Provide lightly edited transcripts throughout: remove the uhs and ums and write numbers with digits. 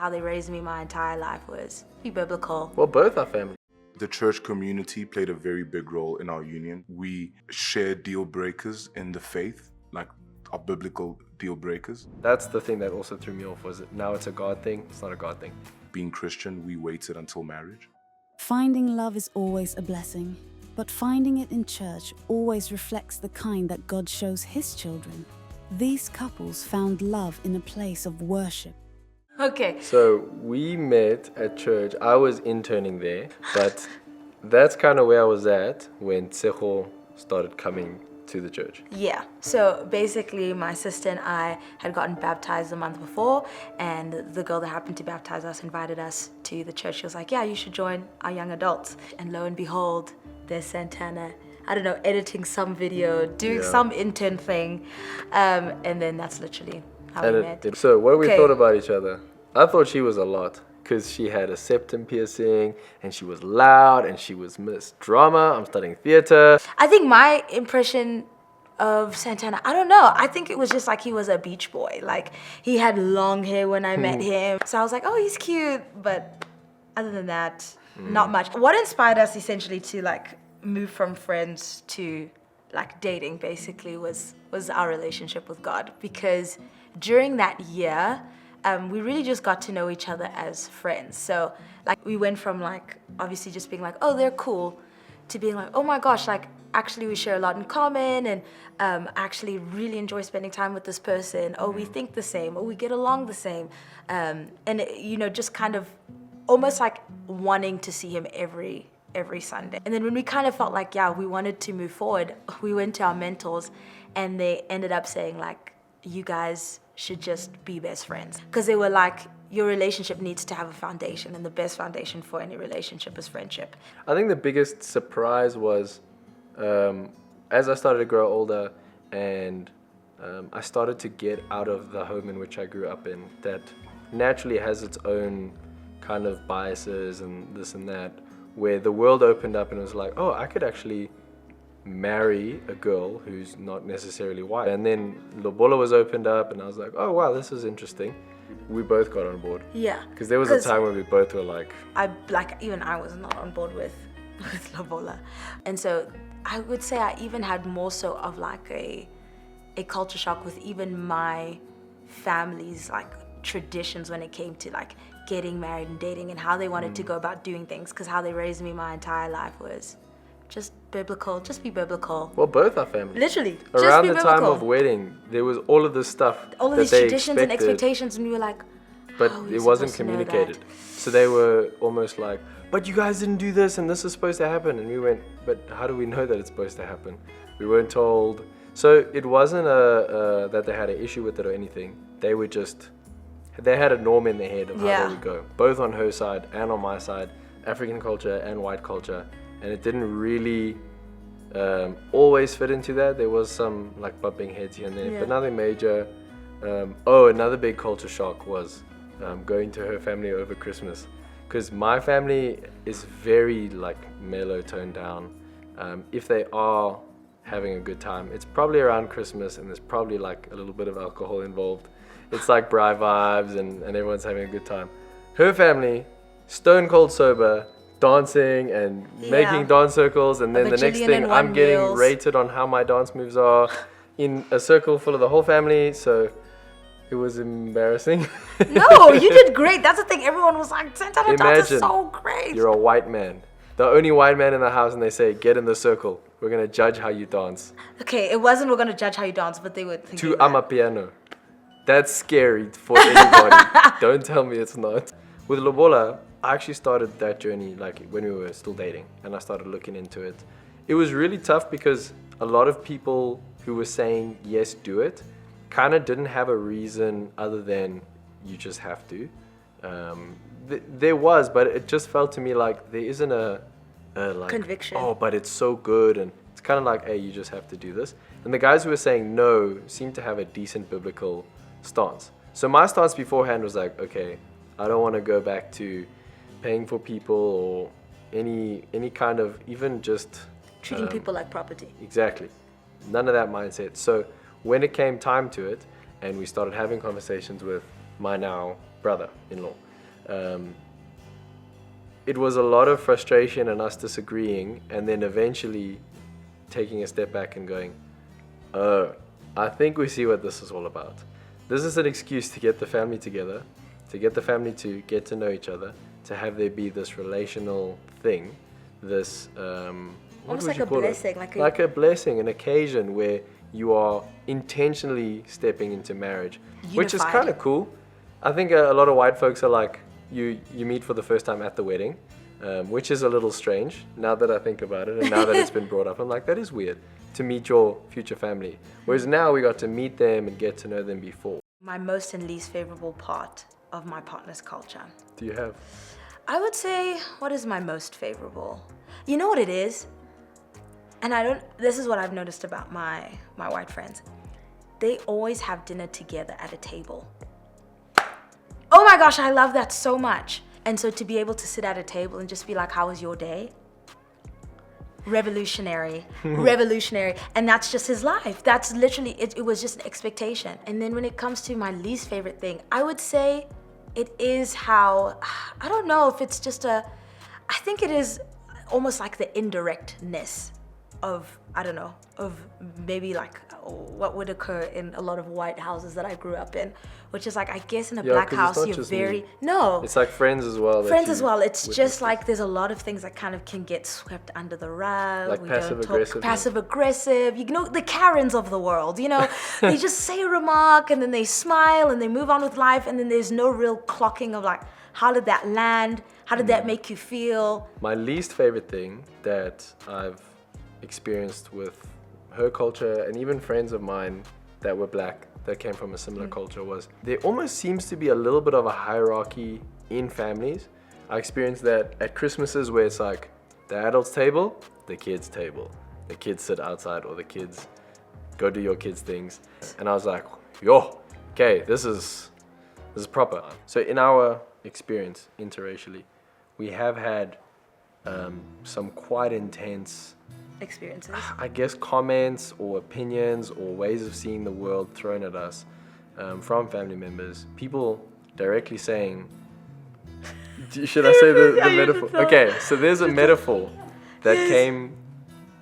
How they raised me my entire life was be biblical. Well, both are family. The church community played a very big role in our union. We shared deal breakers in the faith, like our biblical deal breakers. That's the thing that also threw me off, was it now it's a God thing, it's not a God thing. Being Christian, we waited until marriage. Finding love is always a blessing, but finding it in church always reflects the kind that God shows His children. These couples found love in a place of worship. Okay. So we met at church. I was interning there, but that's kind of where I was at when Tseho started coming to the church. Yeah. So basically, my sister and I had gotten baptized the month before, and the girl that happened to baptize us invited us to the church. She was like, yeah, you should join our young adults. And lo and behold, there's Santana, I don't know, editing some video, doing some intern thing. And then that's literally how we met. So what we thought about each other, I thought she was a lot, because she had a septum piercing, and she was loud, and she was Miss Drama. I'm studying theater. I think my impression of Santana, I don't know. I think it was just like he was a beach boy. Like, he had long hair when I met him. So I was like, oh, he's cute. But other than that, not much. What inspired us essentially to like move from friends to like dating basically was our relationship with God. Because during that year, we really just got to know each other as friends. So like we went from like obviously just being like, oh, they're cool, to being like, oh my gosh, like actually we share a lot in common, and actually really enjoy spending time with this person. Oh, we think the same, or we get along the same. And you know, just kind of almost like wanting to see him every Sunday. And then when we kind of felt like, yeah, we wanted to move forward, we went to our mentors, and they ended up saying like, you guys should just be best friends. Because they were like, your relationship needs to have a foundation, and the best foundation for any relationship is friendship. I think the biggest surprise was as I started to grow older and I started to get out of the home in which I grew up in, that naturally has its own kind of biases and this and that, where the world opened up and it was like, oh, I could actually marry a girl who's not necessarily white. And then Lobola was opened up and I was like, oh wow, this is interesting. We both got on board. Yeah. Because there was a time when we both were like... Even I was not on board with Lobola. And so I would say I even had more so of like a culture shock with even my family's like traditions when it came to like getting married and dating and how they wanted to go about doing things, because how they raised me my entire life was just biblical, just be biblical. Well, both are family. Literally, around the time of wedding, there was all of this stuff, all of these traditions and expectations, and we were like, but it wasn't communicated. So they were almost like, but you guys didn't do this, and this is supposed to happen. And we went, but how do we know that it's supposed to happen? We weren't told. So it wasn't that they had an issue with it or anything. They were just, they had a norm in their head of how they would go, both on her side and on my side, African culture and white culture. And it didn't really always fit into that. There was some like bumping heads here and there, but nothing major. Another big culture shock was going to her family over Christmas, because my family is very like mellow, toned down. If they are having a good time, it's probably around Christmas, and there's probably like a little bit of alcohol involved. It's like braai vibes, and everyone's having a good time. Her family, stone cold sober, dancing and making dance circles, and then the next thing I'm getting rated on how my dance moves are in a circle full of the whole family. So it was embarrassing. No, you did great. That's the thing. Everyone was like, Santana dance is so great. You're a white man, the only white man in the house, and they say, get in the circle. We're going to judge how you dance. Okay, it wasn't we're going to judge how you dance, but they were thinking to amapiano. That's scary for anybody. Don't tell me it's not. With Lobola, I actually started that journey like when we were still dating, and I started looking into it. It was really tough because a lot of people who were saying, yes, do it, kind of didn't have a reason other than you just have to. There was, but it just felt to me like there isn't a like conviction. Oh, but it's so good, and it's kind of like, hey, you just have to do this. And the guys who were saying no seemed to have a decent biblical stance. So my stance beforehand was like, okay, I don't want to go back to paying for people or any kind of, even just treating people like property. Exactly. None of that mindset. So when it came time to it, and we started having conversations with my now brother-in-law, it was a lot of frustration and us disagreeing, and then eventually taking a step back and going, oh, I think we see what this is all about. This is an excuse to get the family together, to get the family to get to know each other, to have there be this relational thing, this Almost like a blessing, like a blessing, an occasion where you are intentionally stepping into marriage, which is kind of cool. I think a lot of white folks are like, you meet for the first time at the wedding, which is a little strange now that I think about it, and now that it's been brought up, I'm like, that is weird to meet your future family. Whereas now we got to meet them and get to know them before. My most and least favorable part of my partner's culture. Do you have? I would say, what is my most favorable? You know what it is? And this is what I've noticed about my white friends. They always have dinner together at a table. Oh my gosh, I love that so much. And so to be able to sit at a table and just be like, how was your day? Revolutionary, revolutionary. And that's just his life. That's literally, it was just an expectation. And then when it comes to my least favorite thing, I would say it is how, I don't know if it's just I think it is almost like the indirectness of, I don't know, of maybe like what would occur in a lot of white houses that I grew up in, which is like, I guess in a black house, you're very, no. It's like friends as well. Friends as well. It's just like there's a lot of things that kind of can get swept under the rug. Like passive aggressive. You know, the Karens of the world, you know, they just say a remark and then they smile and they move on with life, and then there's no real clocking of like, how did that land? How did that make you feel? My least favorite thing that I've experienced with her culture and even friends of mine that were black that came from a similar culture was there almost seems to be a little bit of a hierarchy in families. I experienced that at Christmases where it's like the adults table, the kids table. The kids sit outside or the kids go do your kids things. And I was like, yo, okay, this is proper. So in our experience interracially, we have had some quite intense Experiences. I guess comments or opinions or ways of seeing the world thrown at us from family members. People directly saying, should I say the metaphor? Okay, so there's a metaphor that came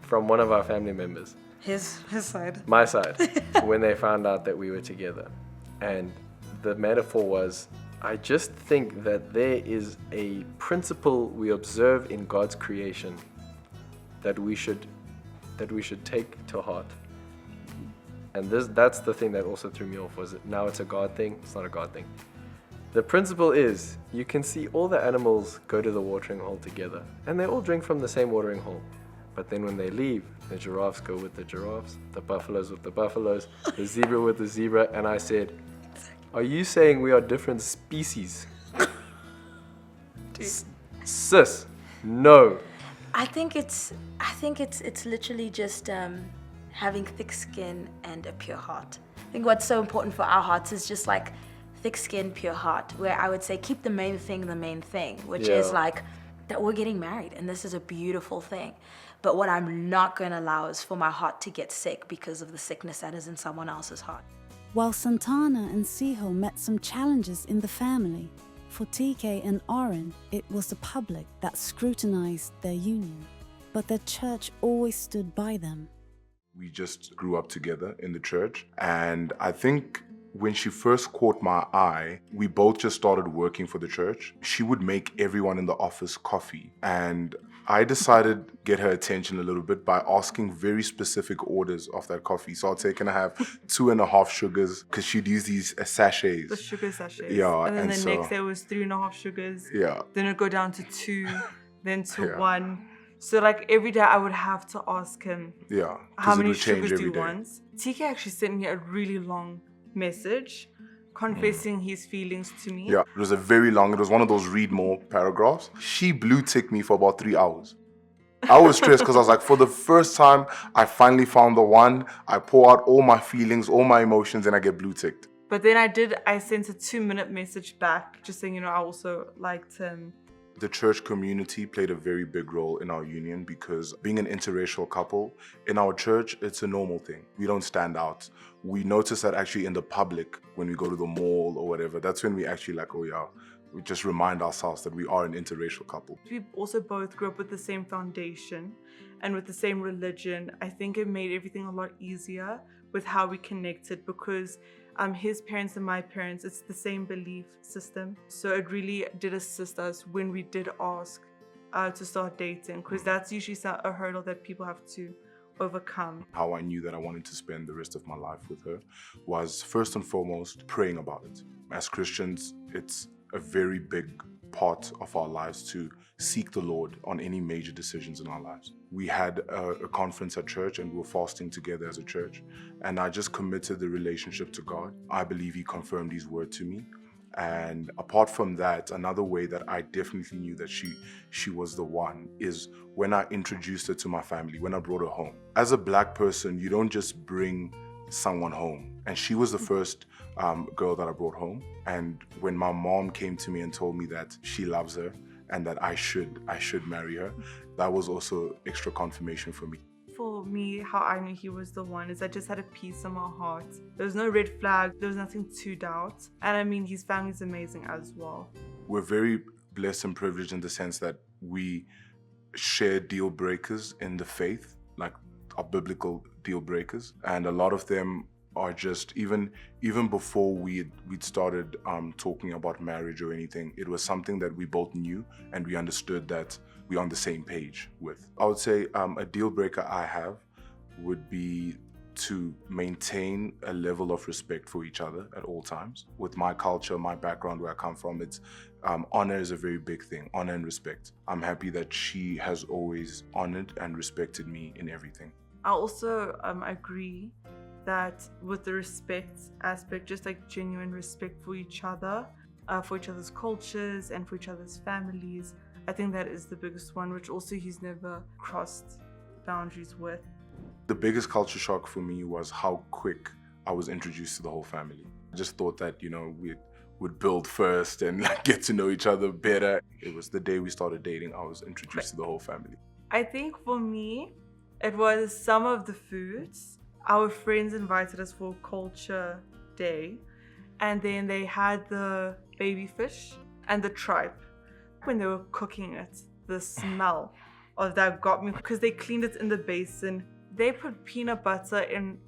from one of our family members. His side. My side, when they found out that we were together. And the metaphor was, I just think that there is a principle we observe in God's creation that we should take to heart. And that's the thing that also threw me off, was it now it's a God thing. It's not a God thing. The principle is, you can see all the animals go to the watering hole together and they all drink from the same watering hole, but then when they leave, the giraffes go with the giraffes, the buffaloes with the buffaloes, the zebra with the zebra. And I said, are you saying we are different species? Sis, no. I think it's literally just having thick skin and a pure heart. I think what's so important for our hearts is just like thick skin, pure heart, where I would say keep the main thing, which is like that we're getting married and this is a beautiful thing. But what I'm not going to allow is for my heart to get sick because of the sickness that is in someone else's heart. While Santana and Siho met some challenges in the family, for TK and Oren, it was the public that scrutinized their union, but their church always stood by them. We just grew up together in the church, and I think when she first caught my eye, we both just started working for the church. She would make everyone in the office coffee, and I decided to get her attention a little bit by asking very specific orders of that coffee. So I'd say, can I have 2.5 sugars? Because she'd use these sachets. The sugar sachets. Yeah. And then and next day was 3.5 sugars. Yeah. Then it'd go down to 2, then to 1. So like every day I would have to ask him, Yeah. how it many would change sugars do you every day. want? TK actually sent me a really long message confessing his feelings to me. Yeah, it was it was one of those read more paragraphs. She blue ticked me for about 3 hours. I was stressed because I was like, for the first time, I finally found the one. I pour out all my feelings, all my emotions, and I get blue ticked. But then I sent a 2-minute message back just saying, I also liked him. The church community played a very big role in our union because being an interracial couple, in our church, it's a normal thing. We don't stand out. We notice that actually in the public, when we go to the mall or whatever, that's when we actually like, oh yeah, We just remind ourselves that we are an interracial couple. We also both grew up with the same foundation and with the same religion. I think it made everything a lot easier with how we connected, because his parents and my parents, it's the same belief system. So it really did assist us when we did ask to start dating, because that's usually a hurdle that people have to overcome. How I knew that I wanted to spend the rest of my life with her was first and foremost praying about it. As Christians, it's a very big part of our lives to seek the Lord on any major decisions in our lives. We had a conference at church and we were fasting together as a church, and I just committed the relationship to God. I believe He confirmed His word to me. And apart from that, another way that I definitely knew that she was the one is when I introduced her to my family, when I brought her home. As a Black person, you don't just bring someone home. And she was the first girl that I brought home. And when my mom came to me and told me that she loves her and that I should marry her, that was also extra confirmation for me. For me, how I knew he was the one is I just had a peace in my heart. There was no red flag, there was nothing to doubt. And I mean, his family's amazing as well. We're very blessed and privileged in the sense that we share deal breakers in the faith, like our biblical deal breakers. And a lot of them are just, even before we'd started talking about marriage or anything, it was something that we both knew and we understood that we're on the same page with. I would say a deal breaker I have would be to maintain a level of respect for each other at all times. With my culture, my background, where I come from, it's honor is a very big thing, honor and respect. I'm happy that she has always honored and respected me in everything. I also agree that with the respect aspect, just like genuine respect for each other, for each other's cultures and for each other's families, I think that is the biggest one, which also he's never crossed boundaries with. The biggest culture shock for me was how quick I was introduced to the whole family. I just thought that, we would build first and get to know each other better. It was the day we started dating, I was introduced to the whole family. I think for me, it was some of the foods. Our friends invited us for culture day, and then they had the baby fish and the tripe. When they were cooking it, the smell of that got me, because they cleaned it in the basin. They put peanut butter in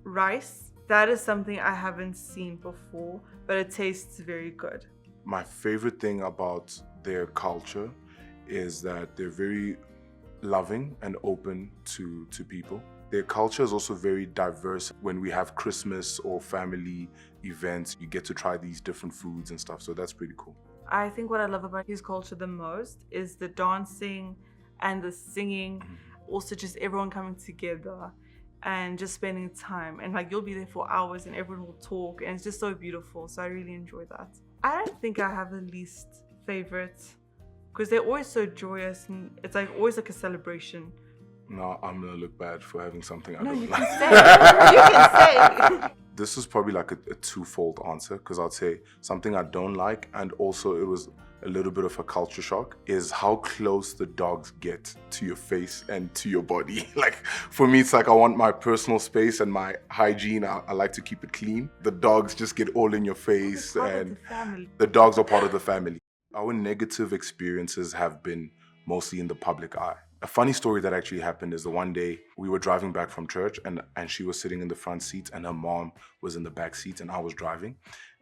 rice. That is something I haven't seen before, but it tastes very good. My favorite thing about their culture is that they're very loving and open to people. Their culture is also very diverse. When we have Christmas or family events, you get to try these different foods and stuff, so that's pretty cool. I think what I love about his culture the most is the dancing and the singing, also just everyone coming together and just spending time. And you'll be there for hours and everyone will talk, and it's just so beautiful. So I really enjoy that. I don't think I have the least favorite, because they're always so joyous and it's always like a celebration. No, I'm gonna look bad for having something I No, don't you like. can say. You can say. This is probably like a twofold answer, because I'd say something I don't like, and also it was a little bit of a culture shock, is how close the dogs get to your face and to your body. For me, it's I want my personal space and my hygiene. I like to keep it clean. The dogs just get all in your face, and the dogs are part of the family. Our negative experiences have been mostly in the public eye. A funny story that actually happened is the one day we were driving back from church, and she was sitting in the front seat and her mom was in the back seat and I was driving.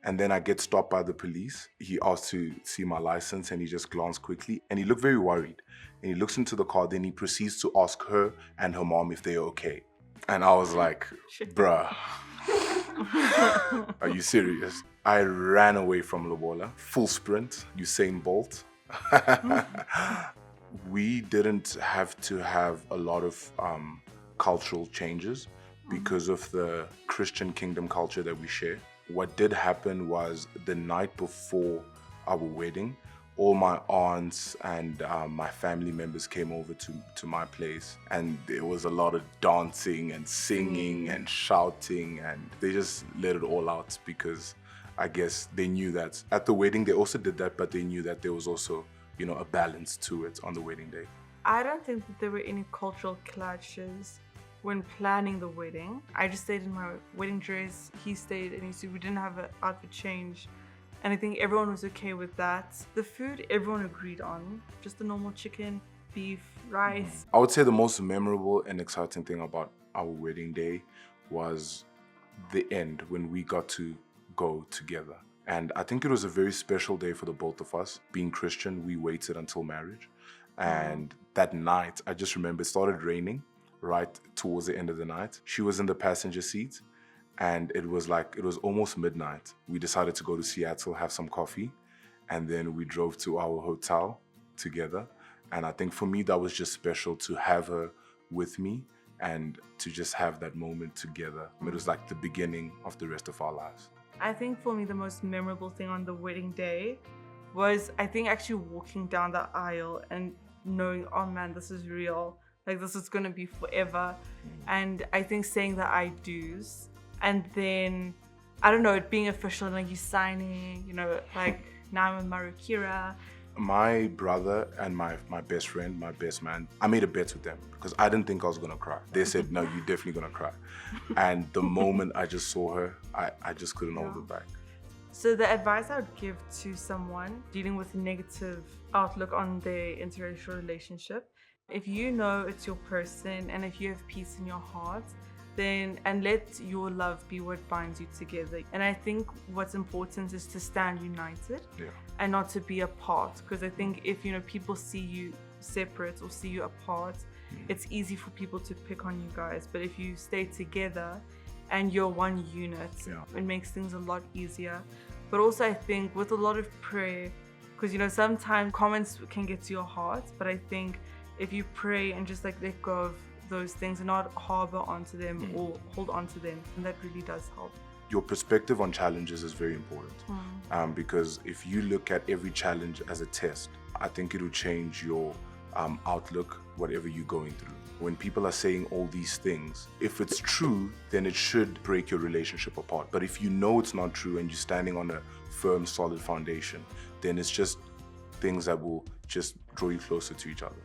And then I get stopped by the police. He asked to see my license and he just glanced quickly and he looked very worried. And he looks into the car, then he proceeds to ask her and her mom if they're okay. And I was like, bruh, are you serious? I ran away from Lobola, full sprint, Usain Bolt. We didn't have to have a lot of cultural changes because of the Christian kingdom culture that we share. What did happen was the night before our wedding, all my aunts and my family members came over to my place, and there was a lot of dancing and singing and shouting, and they just let it all out because I guess they knew that at the wedding they also did that, but they knew that there was also a balance to it on the wedding day. I don't think that there were any cultural clashes when planning the wedding. I just stayed in my wedding dress, he stayed in his suit. We didn't have an outfit change. And I think everyone was okay with that. The food, everyone agreed on. Just the normal chicken, beef, rice. I would say the most memorable and exciting thing about our wedding day was the end, when we got to go together. And I think it was a very special day for the both of us. Being Christian, we waited until marriage. And that night, I just remember it started raining right towards the end of the night. She was in the passenger seat, and it was almost midnight. We decided to go to Seattle, have some coffee, and then we drove to our hotel together. And I think for me, that was just special to have her with me and to just have that moment together. It was like the beginning of the rest of our lives. I think for me, the most memorable thing on the wedding day was, I think, actually walking down the aisle and knowing, oh man, this is real. Like, this is going to be forever. And I think saying the I do's, and then, I don't know, it being official, and like you signing, you know, like now I'm with Marukira. My brother and my best friend, my best man, I made a bet with them because I didn't think I was going to cry. They said, no, you're definitely going to cry. And the moment I just saw her, I just couldn't hold it back. So the advice I would give to someone dealing with a negative outlook on their interracial relationship, if you know it's your person and if you have peace in your heart, then, and let your love be what binds you together. And I think what's important is to stand united and not to be apart. Because I think if, you know, people see you separate or see you apart, it's easy for people to pick on you guys. But if you stay together and you're one unit, it makes things a lot easier. But also I think with a lot of prayer, because, you know, sometimes comments can get to your heart, but I think if you pray and just like let go of those things and not harbor onto them or hold on to them, and that really does help. Your perspective on challenges is very important because if you look at every challenge as a test, I think it will change your outlook, whatever you're going through. When people are saying all these things, if it's true, then it should break your relationship apart. But if you know it's not true and you're standing on a firm, solid foundation, then it's just things that will just draw you closer to each other.